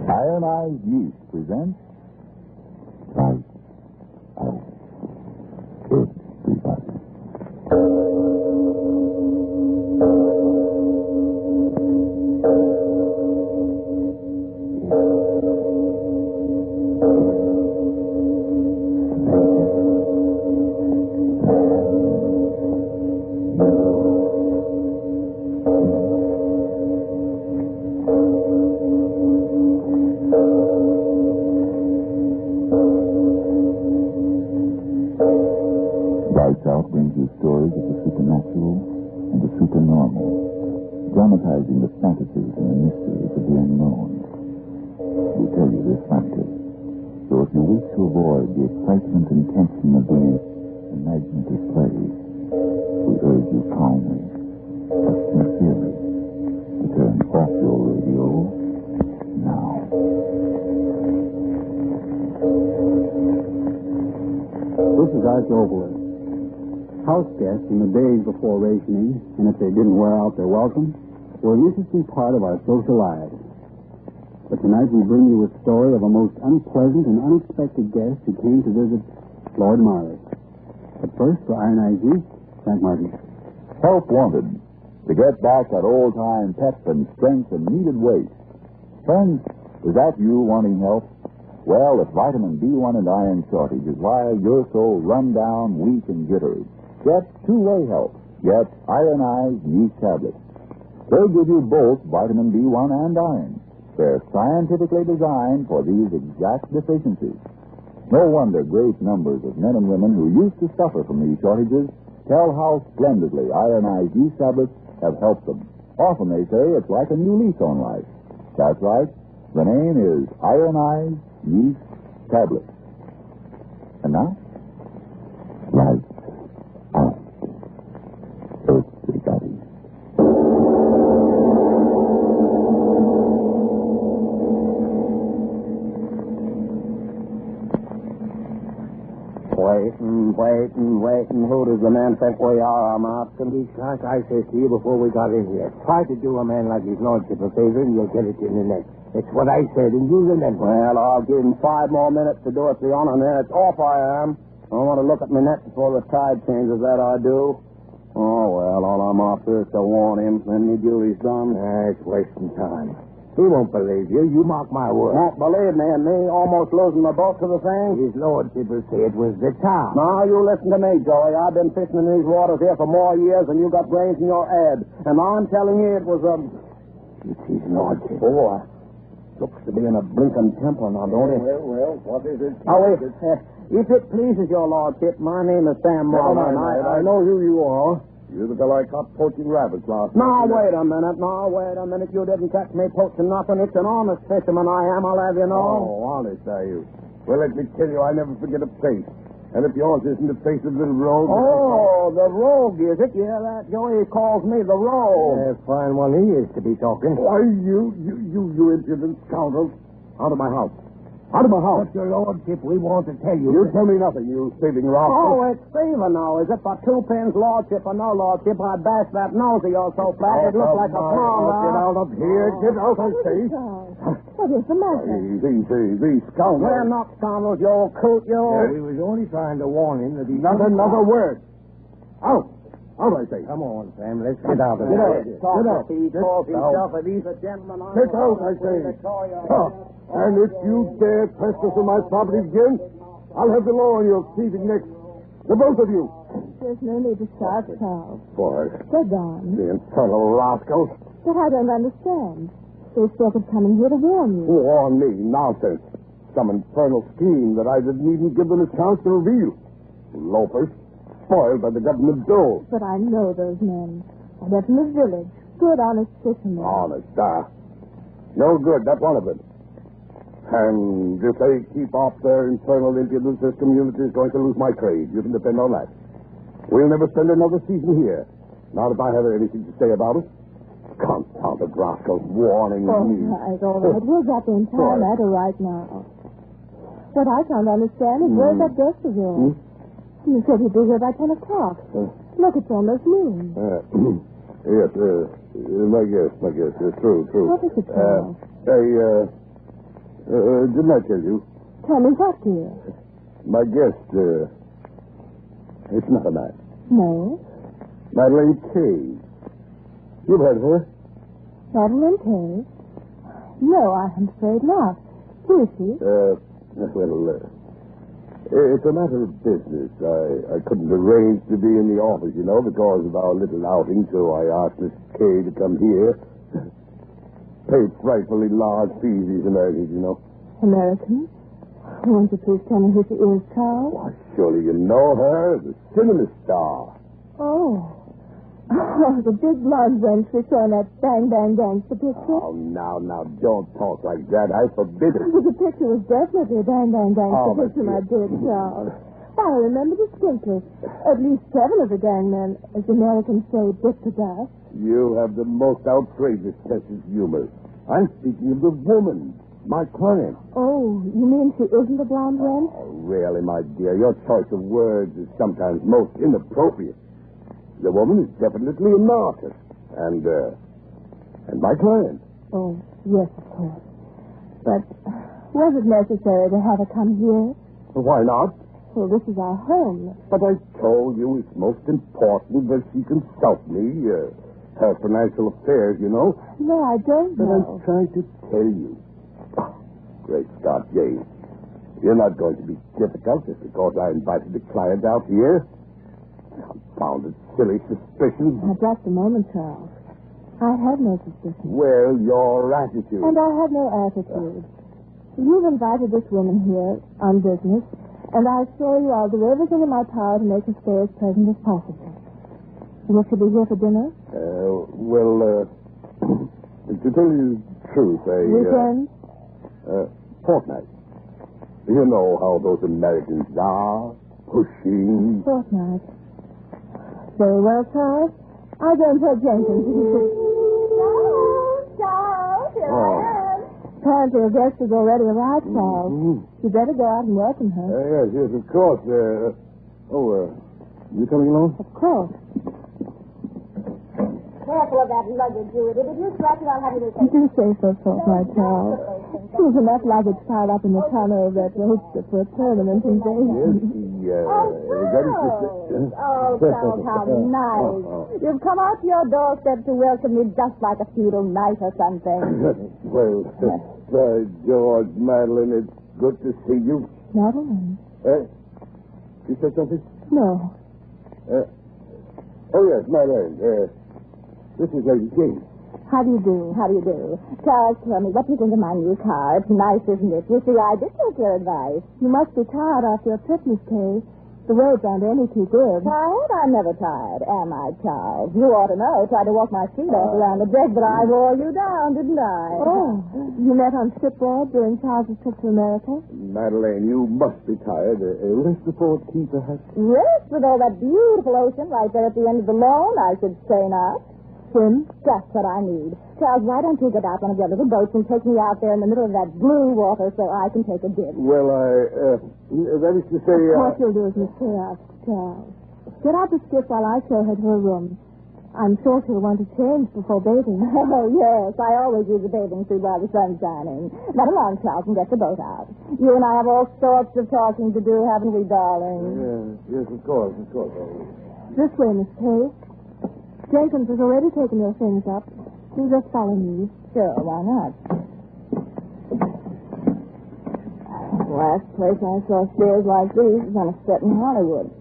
Ionized Yeast presents Light Out. Everybody. Lights Out brings you stories of the supernatural and the supernormal, dramatizing the fantasies and the mysteries of the unknown. We tell you this frankly, so if you wish to avoid the excitement and tension of these imaginative plays, we urge you calmly, but sincerely, to turn off your radio now. This is Arch Oboler. House guests in the days before rationing, and if they didn't wear out their welcome, were an interesting part of our social lives. But tonight we bring you a story of a most unpleasant and unexpected guest who came to visit Lord Marley. But first, for Ionized Yeast, Frank Martin. Help wanted to get back that old-time pep and strength and needed weight. Friends, is that you wanting help? Well, if vitamin B1 and iron shortage is why you're so run down, weak, and jittery, get two-way help. Get Ionized Yeast tablets. They give you both vitamin B1 and iron. They're scientifically designed for these exact deficiencies. No wonder great numbers of men and women who used to suffer from these shortages tell how splendidly Ionized Yeast tablets have helped them. Often they say it's like a new lease on life. That's right. The name is Ionized Yeast tablets. And now, Lights Out. Everybody. Waiting. Who does the man think we are? I'm asking. Because I said to you before we got in here, try to do a man like his lordship a favor and you'll get it in the neck. It's what I said, and you remember. Well, I'll give him 5 more minutes to do it, the honor, and then it's off I am. I want to look at my net before the tide changes, that I do. Oh, well, all I'm after is to warn him, then my duty's done. It's wasting time. He won't believe you. You mark my word. Won't believe me, and me almost losing the boat to the thing? His lordship will say it was the town. Now, you listen to me, Joey. I've been fishing in these waters here for more years than you got brains in your head. And I'm telling you it was a... It's his lordship. Boy, looks to be in a blinking temper now, don't it? Well, what is it? Oh, if it pleases your lordship, my name is Sam Marley. I know who you are. You're the fellow I caught poaching rabbits last night. Now, wait a minute. You didn't catch me poaching nothing. It's an honest fisherman I am, I'll have you know. Oh, honest, are you? Well, let me tell you, I never forget a face. And if yours isn't the face of the rogue... Oh, the rogue, is it? You hear that, Joey? He calls me the rogue. Yeah, fine one he is to be talking. Why, you impudent scoundrel. Out of my house. Out of my house. But, your lordship, we want to tell you... You tell me nothing, you thieving rascal. Oh, it's thieving now, is it? For 2 pins, lordship or no lordship, I'd bash that nose of yours so flat it looks like a palm. Get out of here. Get out, I say. What is the matter? These scoundrels. We're not scoundrels, you old coot, you. We was only trying to warn him that he... Not another word. Out. Out, I say. Come on, Sam, let's get out of here. Get out. He calls himself out. if he's a gentleman. Get out, I say. And if you dare trespass on my property again, I'll have the law on your thieving necks. The both of you. There's no need to shout, Charles. Boy. They're gone. The infernal rascals. But I don't understand. They spoke of coming here to warn you. Warn me? Nonsense. Some infernal scheme that I didn't even give them a chance to reveal. Loafers. Spoiled by the government dole. But I know those men. They're from the village. Good, honest fishermen. Honest, no good, that's one of it. And if they keep off their infernal impudence, this community is going to lose my trade. You can depend on that. We'll never spend another season here. Not if I have anything to say about it. Confounded rascals warning me. All right. We'll drop the entire matter right now. What I can't understand is where's that guest of yours? You said he'd be here by 10 o'clock. Look, it's almost noon. Yes, my guess. True. What is it, Charles? Didn't I tell you? Tell me what, dear? My guest, it's not a man. No. Madeline Kay. You've heard of her? Madeline Kay? No, I'm afraid not. Who is she? It's a matter of business. I couldn't arrange to be in the office, because of our little outing, so I asked Miss Kay to come here. Paid frightfully large fees, these Americans, American? Won't you please tell me who she is, Charles? Why, surely you know her, the cinema star. Oh, the big blonde wench we saw in that Bang Bang Gangster picture. Oh, now, don't talk like that. I forbid it. The picture was definitely a Bang Bang Gangster picture, my dear Charles. I remember distinctly. At least 7 of the gangmen, as the Americans say, bit the dust. You have the most outrageous sense of humor. I'm speaking of the woman, my client. Oh, you mean she isn't a blonde wench? Oh, really, my dear, your choice of words is sometimes most inappropriate. The woman is definitely an artist, and my client. Oh, yes, of course. But was it necessary to have her come here? Why not? Well, this is our home. But I told you it's most important that she consult me, her financial affairs, No, I don't But know. I'm trying to tell you. Oh, great Scott, Jane. You're not going to be difficult just because I invited the client out here. Confounded silly suspicions. Now, just a moment, Charles. I have no suspicion. Well, your attitude. And I have no attitude. You've invited this woman here on business, and I assure you I'll do everything in my power to make her stay as pleasant as possible. Will she be here for dinner? To tell you the truth, Weekend? Fortnight. You know how those Americans are. Pushing. Fortnight. Very well, Charles. I'll go and tell Jenkins. Charles, here I am. Apparently a guest has already arrived, Charles. You better go out and welcome her. Yes, of course. You coming along? Of course. Careful of that luggage, Judy. Did you scratch it? I'll have you to Do say so, Fortnight, Charles. There's enough luggage piled up in the tunnel of that roadster for a tournament in Vegas. Oh, Charles, how nice. You've come out to your doorstep to welcome me just like a feudal knight or something. Well, by George, Madeline, it's good to see you. Madeline? You said something? No. Oh, yes, Madeline. This is Lady Jane. How do you do? How do you do? Charles, tell me, what do you think of my new car? It's nice, isn't it? You see, I did take your advice. You must be tired after your trip, Miss Kay. The roads aren't any too good. Tired? I'm never tired, am I, Charles? You ought to know. I tried to walk my feet off around the deck, but I wore you down, didn't I? Oh, you met on shipboard during Charles's trip to America? Madeline, you must be tired. Rest before tea, perhaps? Rest with all that beautiful ocean right there at the end of the lawn? I should say not. Swim? Just what I need. Charles, why don't you get out one of your little boats and take me out there in the middle of that blue water so I can take a dip? Well, that is to say, What you'll do is Miss Kay asks Charles. Get out the skiff while I show her to her room. I'm sure she'll want to change before bathing. Oh, yes. I always use a bathing suit while the sun's shining. Run along, Charles, and get the boat out. You and I have all sorts of talking to do, haven't we, darling? Yes, of course. This way, Miss Kay. Jenkins has already taken your things up. You just follow me. Sure, why not? The last place I saw stairs like these was on a set in Hollywood.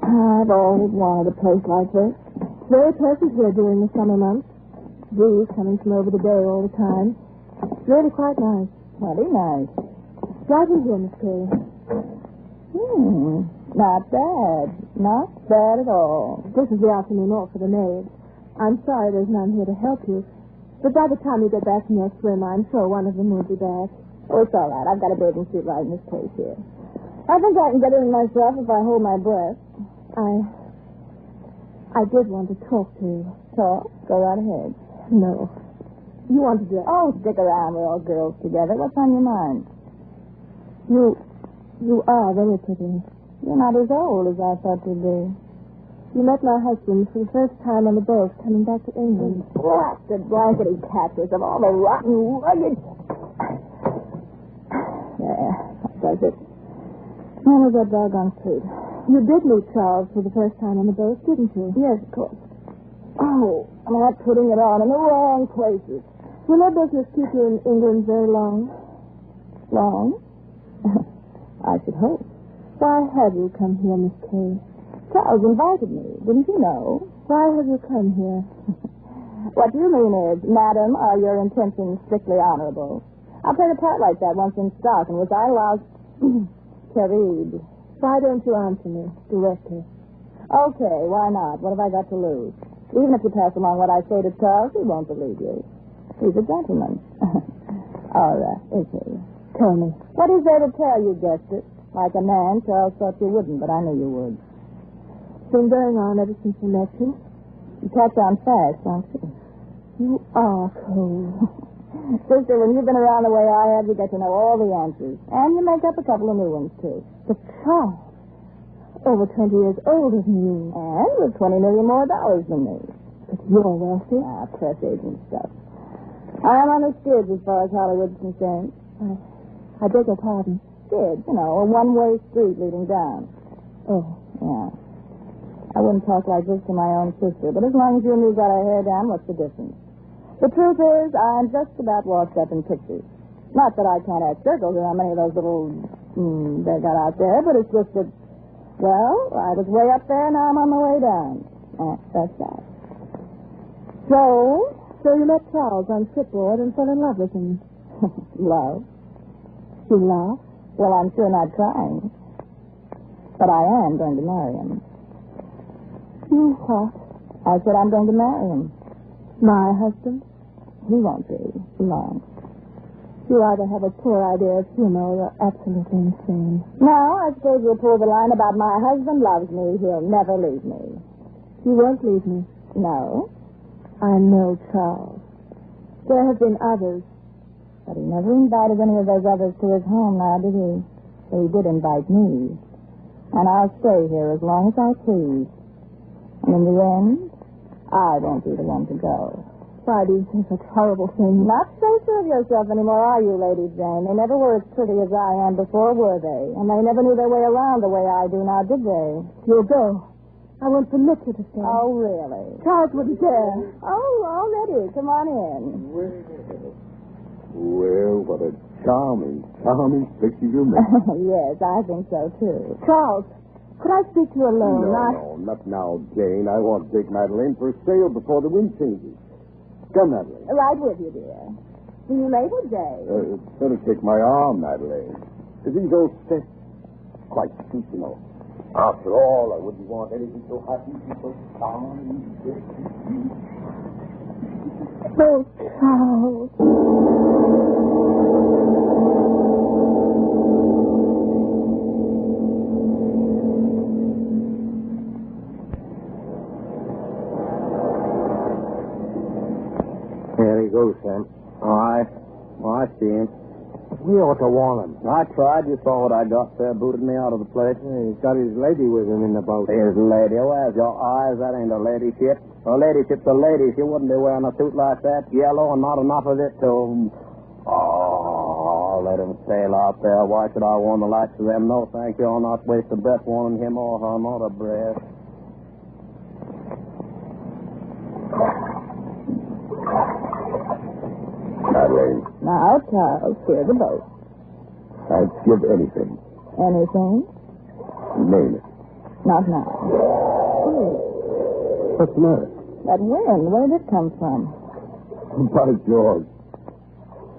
I've always wanted a place like this. It's very pleasant here during the summer months. Breeze coming from over the bay all the time. It's really quite nice. Plenty nice. Right in here, Miss Kay. Not bad. Not bad at all. This is the afternoon off for the maid. I'm sorry there's none here to help you. But by the time you get back from your swim, I'm sure one of them will be back. Oh, it's all right. I've got a bathing suit right in this case here. I think I can get in myself if I hold my breath. I did want to talk to you. Talk? Go right ahead. No. You want to do it? Oh, stick around. We're all girls together. What's on your mind? You are very pretty. You're not as old as I thought you'd be. You met my husband for the first time on the boat coming back to England. Blasted blankety catchers of all the rotten luggage. does it? When was that doggone street? You did meet Charles for the first time on the boat, didn't you? Yes, of course. Oh, I'm not putting it on in the wrong places. Will that business keep you in England very long? Long? I should hope. Why have you come here, Miss Kay? Charles invited me. Didn't you know? Why have you come here? What you mean is, Madam, are your intentions strictly honorable? I played a part like that once in stock, and was I allowed to read? Why don't you answer me directly? Okay, why not? What have I got to lose? Even if you pass along what I say to Charles, he won't believe you. He's a gentleman. All right, is he? Tell me. What is there to tell? You guessed it. Like a man, Charles thought you wouldn't, but I knew you would. It's been going on ever since we met you. You catch on fast, don't you? You are cold. Sister, when you've been around the way I have, you get to know all the answers. And you make up a couple of new ones, too. But Charles, over 20 years older than you. And with $20 million more than me. But you're wealthy. Press agent stuff. I'm on the skids as far as Hollywood's concerned. I beg your pardon. Skids, a one-way street leading down. Oh. Yeah. I wouldn't talk like this to my own sister, but as long as you and me got our hair down, what's the difference? The truth is, I'm just about washed up in pictures. Not that I can't act circles around many of those little they got out there, but it's just that, well, I was way up there, now I'm on my way down. That's that. So you met Charles on shipboard and fell in love with him. Love? You love? Well, I'm sure not trying. But I am going to marry him. You what? I said I'm going to marry him. My husband? He won't be. Long. You either have a poor idea of humor or you're absolutely insane. Now, I suppose you'll pull the line about my husband loves me. He'll never leave me. You won't leave me? No. I know Charles. There have been others. But he never invited any of those others to his home now, did he? But he did invite me. And I'll stay here as long as I please. And in the end, I won't be the one to go. Why do you say such horrible things? Not so sure of yourself anymore, are you, Lady Jane? They never were as pretty as I am before, were they? And they never knew their way around the way I do now, did they? You'll go. I won't permit you to stay. Oh, really? Charles wouldn't dare. Oh, already. Come on in. Well, what a charming picture you make. Yes, I think so, too. Charles, could I speak to you alone? No, not now, Jane. I want to take Madeline for a sail before the wind changes. Come, Madeline. Right with you, dear. See you later, Jay. Better take my arm, Madeline. These old steps quite steep, you know. After all, I wouldn't want anything so happy, so calm. Oh, Charles. There he goes, Sam. All right. Oh, I see him. We ought to warn him. I tried. You saw what I got there. Booted me out of the place. Yeah, he's got his lady with him in the boat. His lady? Where's your eyes? That ain't a ladyship. A ladyship's a lady. She wouldn't be wearing a suit like that. Yellow and not enough of it to... Oh, let him sail out there. Why should I warn the likes of them? No, thank you. I'll not waste a breath warning him or her. Not a breath. Madeline, Now, Charles, steer the boat. I'd give anything. Anything? Name it. Not now. What's the matter? That wind, where did it come from? By George.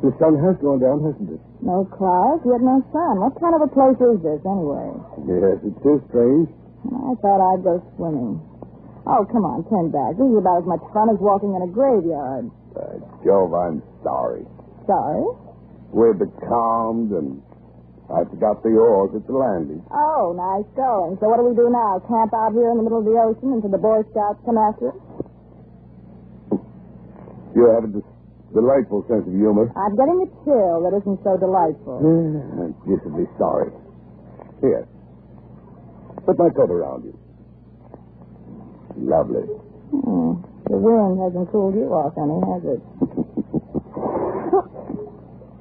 The sun has gone down, hasn't it? No clouds, yet no sun. What kind of a place is this, anyway? Yes, it's so strange. I thought I'd go swimming. Oh, come on, turn back. This is about as much fun as walking in a graveyard. Jove, I'm sorry. Sorry? We're becalmed, and I forgot the oars at the landing. Oh, nice going. So what do we do now? Camp out here in the middle of the ocean until the Boy Scouts come after us? You have a delightful sense of humor. I'm getting a chill that isn't so delightful. I'm deucedly sorry. Here. Put my coat around you. Lovely. The wind hasn't cooled you off any, has it?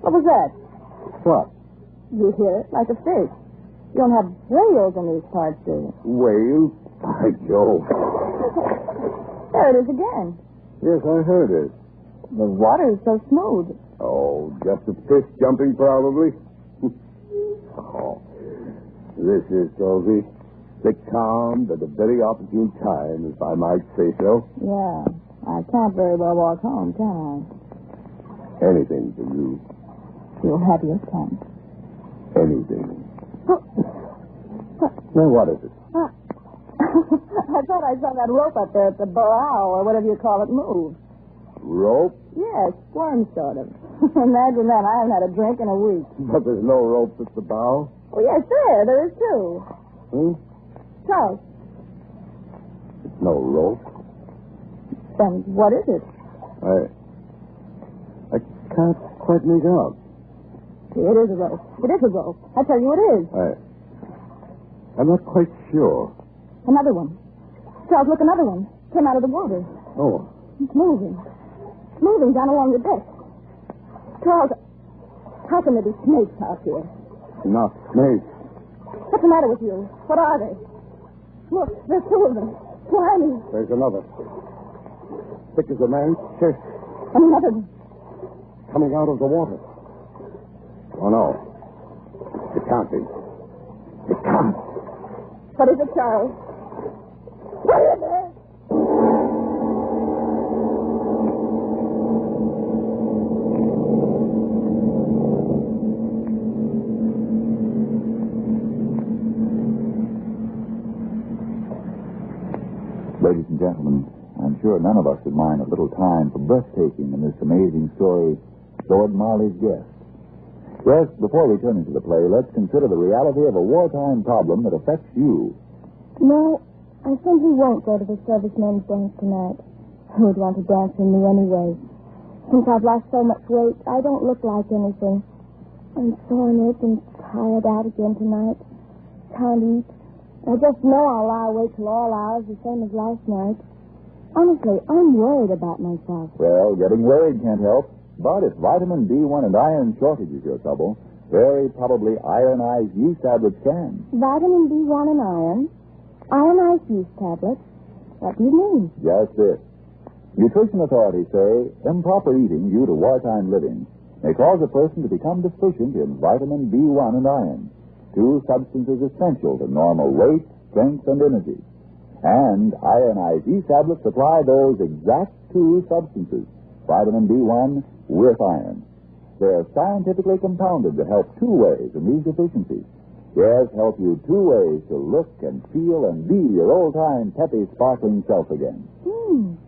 What was that? What? You hear it like a fish. You don't have whales in these parts, do you? Whale? By Jove. There it is again. Yes, I heard it. The water is so smooth. Oh, just a fish jumping, probably. Oh, this is, Rosie, the calm at a very opportune time, if I might say so. Yeah, I can't very well walk home, can I? Anything for you. You'll have your tongue. Anything. Now, what is it? I thought I saw that rope up there at the bow, or whatever you call it, move. Rope? Yes, squirm sort of. Imagine that. I haven't had a drink in a week. But there's no rope at the bow? Oh, yes, there is too. Charles. It's no rope. Then what is it? I can't quite make out. It is a rope. It is a rope. I tell you it is. I'm not quite sure. Another one. Charles, look, another one. Came out of the water. Oh. It's moving. It's moving down along the deck. Charles, how can there be snakes out here? Not snakes. What's the matter with you? What are they? Look, there's two of them. Slimy. There's another. Thick as a man's chest. And another one. Coming out of the water. Oh, no. It can't be. It can't. What is it, Charles? What is it? Ladies and gentlemen, I'm sure none of us would mind a little time for breathtaking in this amazing story, Lord Marley's Guest. Yes, before we turn into the play, let's consider the reality of a wartime problem that affects you. No, I think he won't go to the servicemen's dance tonight. Who would want to dance with me anyway? Since I've lost so much weight, I don't look like anything. I'm sore and tired out again tonight. Can't eat. I just know I'll lie awake till all hours, the same as last night. Honestly, I'm worried about myself. Well, getting worried can't help. But if vitamin B1 and iron shortage is your trouble, very probably ironized yeast tablets can. Vitamin B1 and iron? Ionized yeast tablets? What do you mean? Just this. Nutrition authorities say improper eating due to wartime living may cause a person to become deficient in vitamin B1 and iron, two substances essential to normal weight, strength, and energy. And ionized yeast tablets supply those exact two substances, vitamin B1 with iron. They're scientifically compounded to help two ways in these deficiencies. Yes, help you two ways to look and feel and be your old-time, peppy, sparkling self again.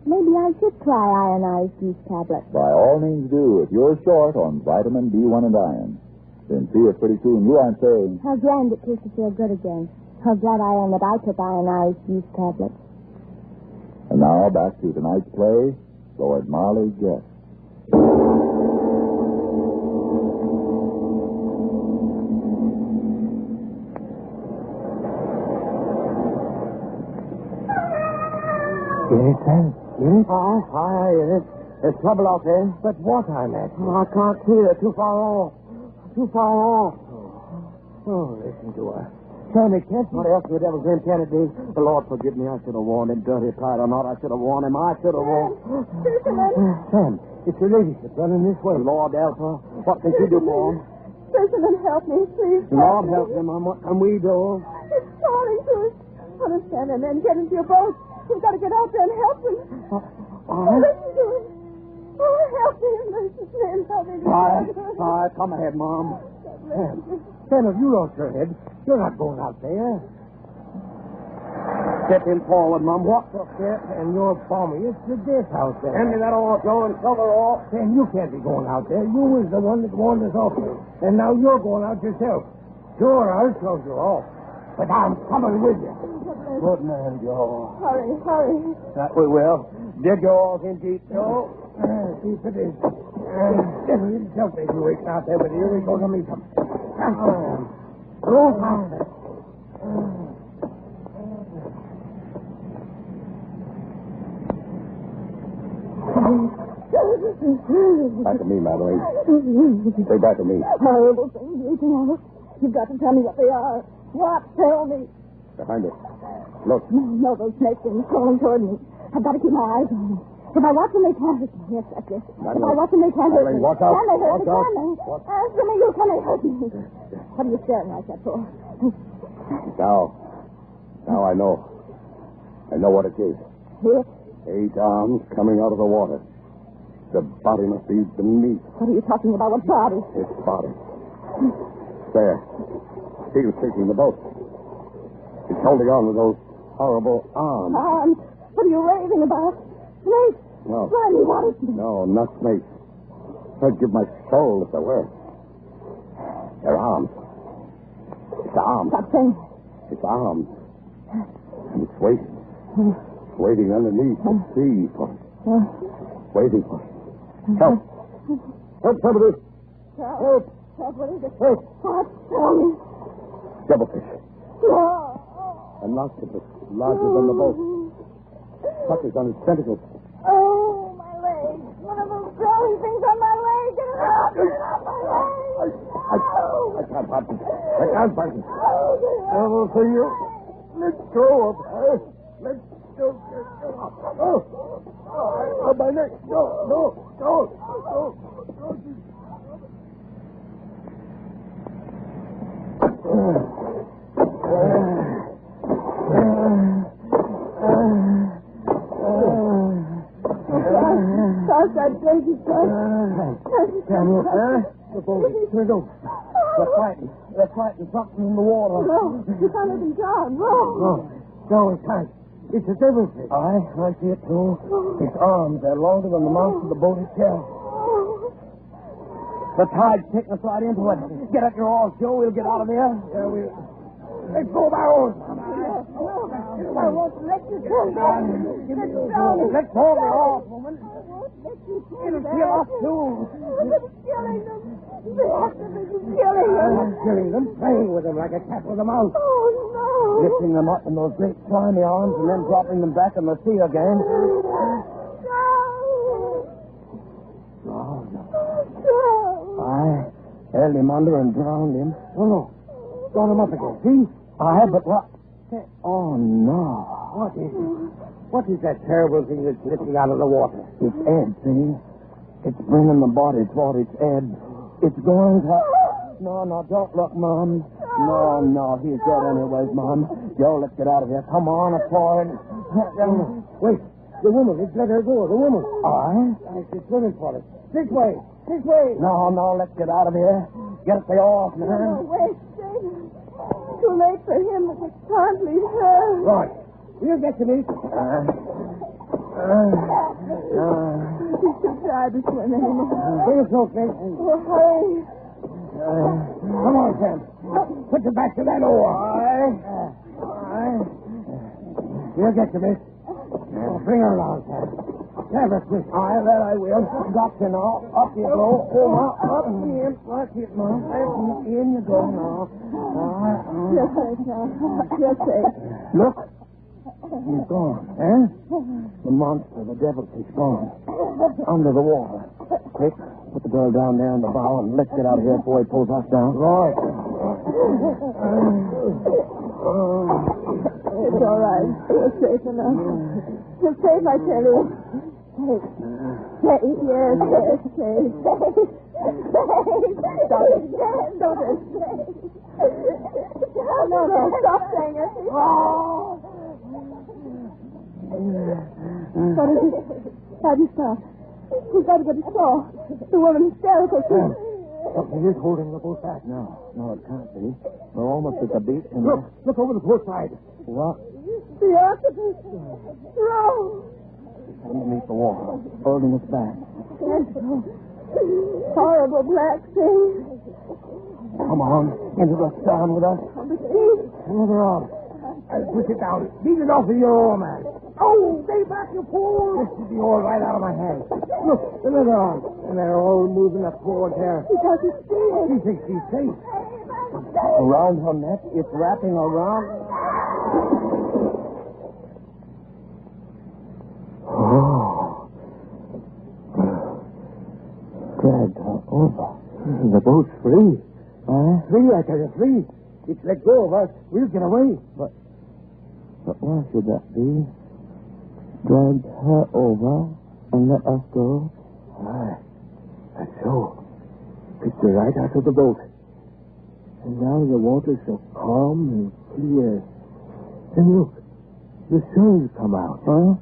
Maybe I should try ionized yeast tablets. By all means do, if you're short on vitamin B1 and iron. Then see if pretty soon you aren't saying, How grand it is to feel good again. How glad I am that I took ionized yeast tablets. And now back to tonight's play, Lord Marley's Guest. Yes, sir. Yes? Hi, yes. There's trouble out there. But what, I'm at? I can't hear. Too far off. Too far off. Oh, listen to her. Sammy Kent, what else the devil's name can it be? The Lord forgive me. I should have warned him, dirty tight or not. I should have warned him. I should have warned Sam, it's your ladyship running this way. Lord help her. What can she do for him? Fisherman, help me, please. Lord help him. What can we do? It's falling to us. Understand, and then get into your boat. We've got to get out there and help him. Listen to him. Oh, help me, merciful man. Help me. All right, come ahead, Mom. Sam, if you lost your head, you're not going out there. Step in forward, Mom. Walk up there, and you're balmy. It's the death house there. Hand me that oar, Joe, and cover off. Sam, you can't be going out there. You was the one that warned us off. And now you're going out yourself. Sure, I'll close you off. But I'm coming with you. Good man, Joe. Hurry, hurry. That we will. Dig your oars in deep, Joe. See if it is. Get a little selfish you weeks out there, but here we go to meet them. Go faster. Back to me, Madeline. Stay back to me. Horrible thing, you know. You've got to tell me what they are. What? Tell me. Behind us. Look. No, those snakes are crawling toward me. I've got to keep my eyes on them. If I watch them, they can't hurt me. Yes, that's it. If I watch them, they can't hurt me. Watch out. Can they hurt me? Watch out. Can they? Answer me, you. Can they hurt me? What are you staring like that for? Now I know. I know what it is. Here? 8 arms coming out of the water. The body must be beneath. What are you talking about? What body? Its body. There. He's taking the boat. He's holding on with those horrible arms. Arms? What are you raving about? Snakes? No. Blimey, what is it? No, not snakes. I'd give my soul if there were. They're arms. It's arms. Stop saying. It's arms. And it's waiting. It's waiting underneath the sea for us. Waiting for us. Help. Help somebody. Help. Help, what is it? Help. What? Tell me. Devilfish. Oh. An octopus larger than the boat. Suckers on his tentacles. Oh, my leg. One of those crawling things on my leg. Get it out. Get it out my leg. I can't fight it. I can't fight it. Oh, Devil for you. Let go of her. Let go. Oh, my neck. No. Stop that crazy stuff. The boat is turned over. They're fighting something in the water. No, you can't let them drown. No. No, it can't. It's a devilfish. I see it too. Its arms are longer than the mouth of the boat itself. The tide's taking us right into it. Get at your oars, Joe. We'll get out of here. Yeah, we'll... Let's go of our oars. I won't let you turn back. Let's hold the oars, woman. I won't let you turn It'll back. kill us, too. It's killing them. The octopus is killing them. I'm killing them, playing with them like a cat with a mouse. Oh, no. Lifting them up in those great slimy arms and then dropping them back in the sea again. Oh, no. I held him under and drowned him. Oh, no. Got him up again. See? But what? Oh, no. What is it? What is that terrible thing that's lifting out of the water? It's Ed, see? It's bringing the body toward its Ed. It's going to... No, don't look, Mom. No, he's dead anyways, Mom. Joe, let's get out of here. Come on, aboard. Wait, the woman. Let's let her go. The woman. She's swimming for us. This way. No, let's get out of here. Get at the oars, man. No, wait, David. Too late for him. It was partly her. Right. We'll get to me. He's too tired to swim anymore. Bring us close, Nick. Oh, hurry. Come on, Sam. Put your back to that oar. Aye. We'll get to Miss. Bring her along, Sam. Have her quick. Aye, that I will. Got you now. Up you go. Up in. Watch it, Mom. In you go now. You're safe now. You're safe. Look. He's gone. Eh? The monster, the devilfish, gone. Under the water. Quick, put the girl down there in the bow and let's get out of here before he pulls us down. Right. It's all right. You're safe enough. You're safe, I tell you. Safe. Safe, yes, safe. Don't it, safe. No, stop saying it. What is it? How'd you stop? We've got to get a saw. The woman hysterical. He is holding the boat back now. No, it can't be. We're almost at the beach. And look over the port side. What? The octopus. Row. Underneath the water, holding us back. Horrible black thing. Come on, into the sun with us. On the sea. Another arm. Push it down. Beat it off of your oar, man. Oh, stay back, you fool. This is the oar right out of my hand. Look, another arm. And they're all moving up forward here. He doesn't see it. She thinks she's safe. Around her neck, it's wrapping around. Oh. Dragged her over. The boat's free. Free, I tell you, free. It's let go of us. We'll get away. But why should that be? Drag her over and let us go? Aye, that's so. Picked her right out of the boat. And now the water's so calm and clear. And look, the sun's come out. Huh?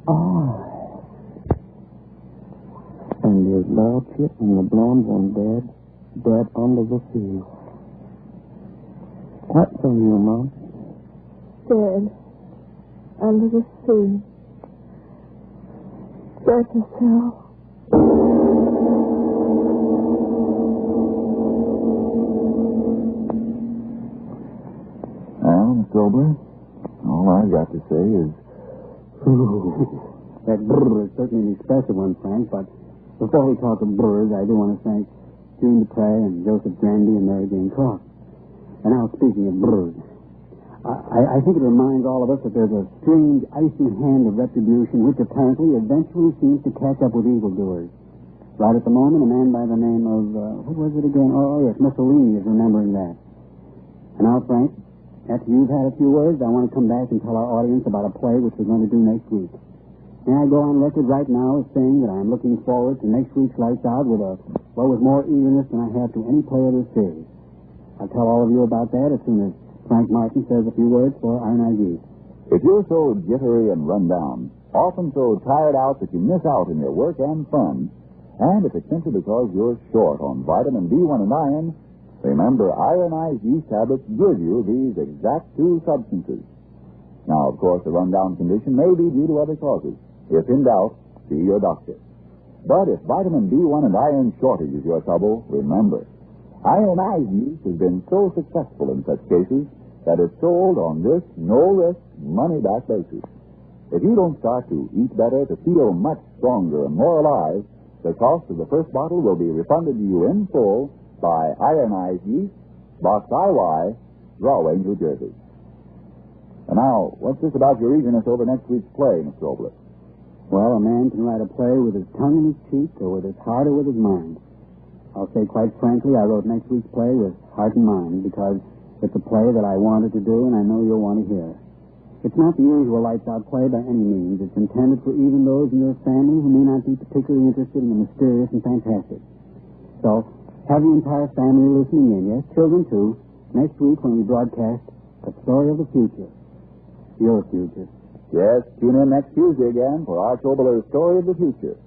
Ah. And there's Lordship and the blonde one dead under the sea. What's on you, Mom? Dead. Under the sea. That's a cell. Well, Mr. Oboler, all I've got to say is... That brr is certainly an expressive one, Frank, but before we talk of brrs, I do want to thank June Dupre and Joseph Grandy and Mary Jane Croft. And now, speaking of brrs, I think it reminds all of us that there's a strange, icy hand of retribution which apparently eventually seems to catch up with evildoers. Right at the moment, a man by the name of, what was it again? Oh, yes, Mussolini is remembering that. And now, Frank, after you've had a few words, I want to come back and tell our audience about a play which we're going to do next week. May I go on record right now as saying that I'm looking forward to next week's Lights Out with with more eagerness than I have to any play of this series. I'll tell all of you about that as soon as Frank Martin says a few words for Iron Eyed Youth. If you're so jittery and run down, often so tired out that you miss out on your work and fun, and if it's simply because you're short on vitamin B1 and iron, remember Ironized Yeast Tablets give you these exact two substances. Now, of course, the rundown condition may be due to other causes. If in doubt, see your doctor. But if vitamin B1 and iron shortage is your trouble, remember, Ironized Yeast has been so successful in such cases that it's sold on this no-risk, money-back basis. If you don't start to eat better, to feel much stronger and more alive, the cost of the first bottle will be refunded to you in full by Ironized Yeast, Box IY, Galway, New Jersey. And now, what's this about your eagerness over next week's play, Mr. Oboler? Well, a man can write a play with his tongue in his cheek or with his heart or with his mind. I'll say quite frankly, I wrote next week's play with heart and mind because it's a play that I wanted to do and I know you'll want to hear. It's not the usual Lights Out play by any means. It's intended for even those in your family who may not be particularly interested in the mysterious and fantastic. So, have the entire family listening in, yes, children too, next week when we broadcast A Story of the Future. Your future. Yes, tune in next Tuesday again for Arch Oboler's Story of the Future.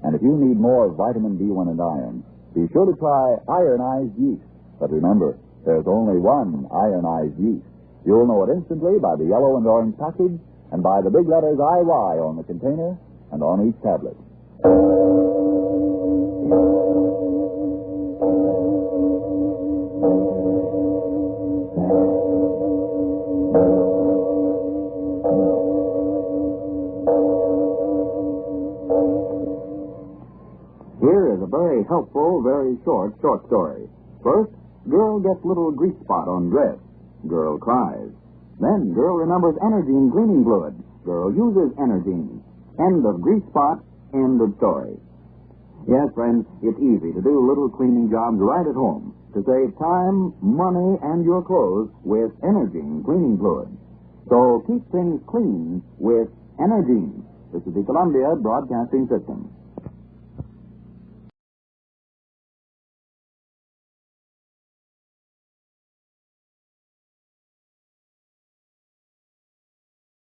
And if you need more vitamin B1 and iron, be sure to try Ironized Yeast. But remember, there's only one Ironized Yeast. You'll know it instantly by the yellow and orange package and by the big letters IY on the container and on each tablet. Here is a very helpful, very short story. First, girl gets little grease spot on dress. Girl cries. Then girl remembers Energine cleaning fluid. Girl uses Energine. End of grease spot, end of story. Yes, friends, it's easy to do little cleaning jobs right at home to save time, money, and your clothes with Energine cleaning fluid. So keep things clean with Energine. This is the Columbia Broadcasting System.